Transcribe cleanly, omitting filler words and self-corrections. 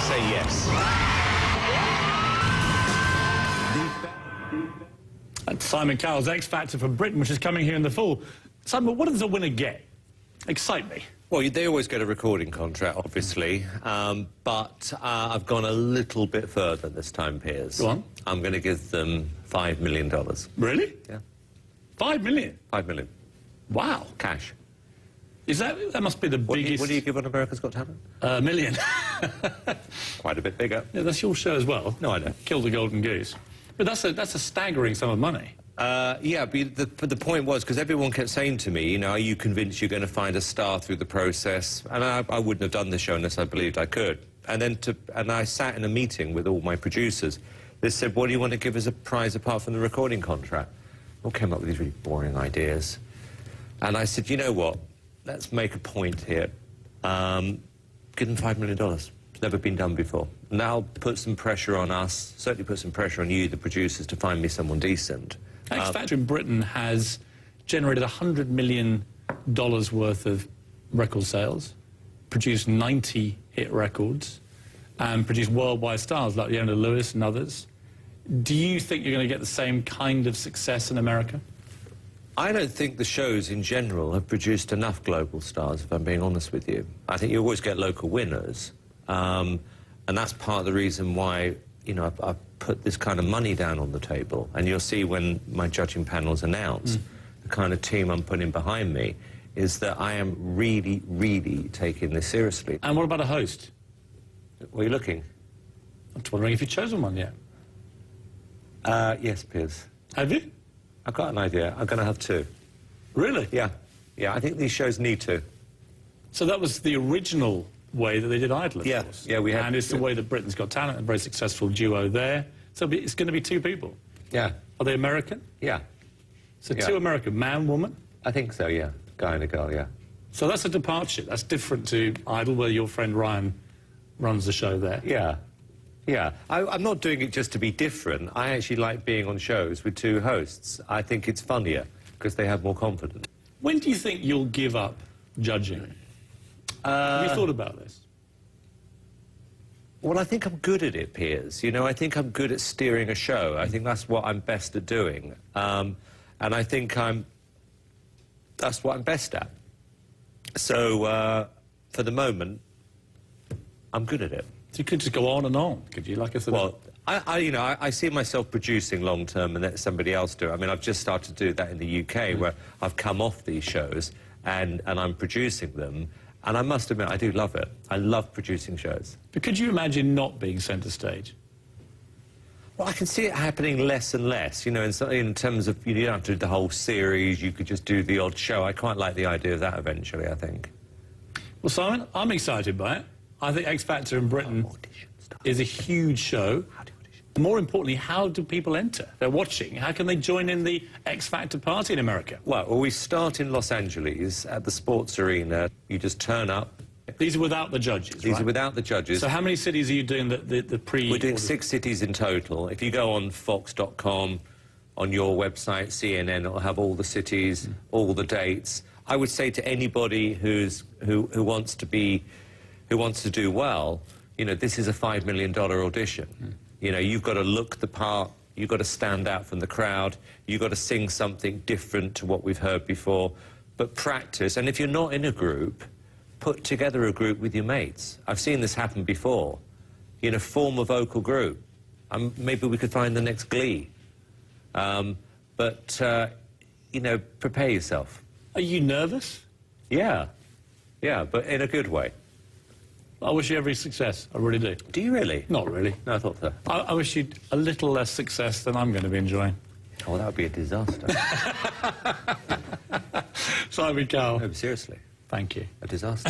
say yes. That's Simon Cowell's X Factor for Britain, which is coming here in the fall. Simon, what does a winner get? Excite me. Well, they always get a recording contract, obviously, but I've gone a little bit further this time, Piers. Go on. I'm going to give them $5 million. Really? Yeah. 5 million? 5 million. Wow. Cash. Is that must be the biggest... What do you give on America's Got Talent? $1 million. Quite a bit bigger. Yeah, that's your show as well. No, I know. Kill the Golden Goose. But that's a staggering sum of money. Yeah, but the point was, because everyone kept saying to me, you know, are you convinced you're going to find a star through the process? And I wouldn't have done the show unless I believed I could. And then I sat in a meeting with all my producers. They said, what do you want to give as a prize apart from the recording contract? All came up with these really boring ideas. And I said, you know what? Let's make a point here. Give them $5 million. It's never been done before. And that'll put some pressure on us, certainly put some pressure on you, the producers, to find me someone decent. X Factor in Britain has generated $100 million worth of record sales, produced 90 hit records, and produced worldwide stars like Leona Lewis and others. Do you think you're going to get the same kind of success in America? I don't think the shows in general have produced enough global stars, if I'm being honest with you. I think you always get local winners, and that's part of the reason why, you know, I've put this kind of money down on the table. And you'll see when my judging panel's announced, the kind of team I'm putting behind me is that I am really, really taking this seriously. And what about a host? Were you looking? I'm just wondering if you've chosen one yet. Yes, Piers. Have you? I've got an idea. I'm going to have two. Really? Yeah. Yeah, I think these shows need to. So that was the original way that they did Idol, of Yeah, course. yeah, we had... And it's the way that Britain's Got Talent, a very successful duo there. So it's going to be two people. Yeah. Are they American? Yeah. So Yeah. two American, man, woman? I think so, yeah. Guy and a girl, yeah. So that's a departure. That's different to Idol, where your friend Ryan runs the show there. Yeah. Yeah. I'm not doing it just to be different. I actually like being on shows with two hosts. I think it's funnier because they have more confidence. When do you think you'll give up judging? Have you thought about this? Well, I think I'm good at it, Piers. You know, I think I'm good at steering a show. I think that's what I'm best at doing. And I think that's what I'm best at. So, for the moment, I'm good at it. So you could just go on and on, could you? Like I said. Well, I see myself producing long term and let somebody else do it. I mean, I've just started to do that in the UK, where I've come off these shows and I'm producing them. And I must admit, I do love it. I love producing shows. But could you imagine not being centre stage? Well, I can see it happening less and less, you know, in terms of, you don't have to do the whole series, you could just do the odd show. I quite like the idea of that eventually, I think. Well, Simon, I'm excited by it. I think X Factor in Britain is a huge show. More importantly, how do people enter? They're watching. How can they join in the X Factor party in America? Well, we start in Los Angeles at the Sports Arena. You just turn up. These are without the judges, These right? are without the judges. So how many cities are you doing the pre... We're doing 6 cities in total. If you go on Fox.com, on your website, CNN, it'll have all the cities, all the dates. I would say to anybody who wants to do well, you know, this is a $5 million audition. You know, you've got to look the part, you've got to stand out from the crowd, you've got to sing something different to what we've heard before, but practice. And if you're not in a group, put together a group with your mates. I've seen this happen before. You know, form a vocal group. Maybe we could find the next Glee. You know, prepare yourself. Are you nervous? Yeah. Yeah, but in a good way. I wish you every success. I really do. Do you really? Not really. No, I thought so. I wish you a little less success than I'm going to be enjoying. Oh, that would be a disaster. Simon Cowell. No, seriously. Thank you. A disaster.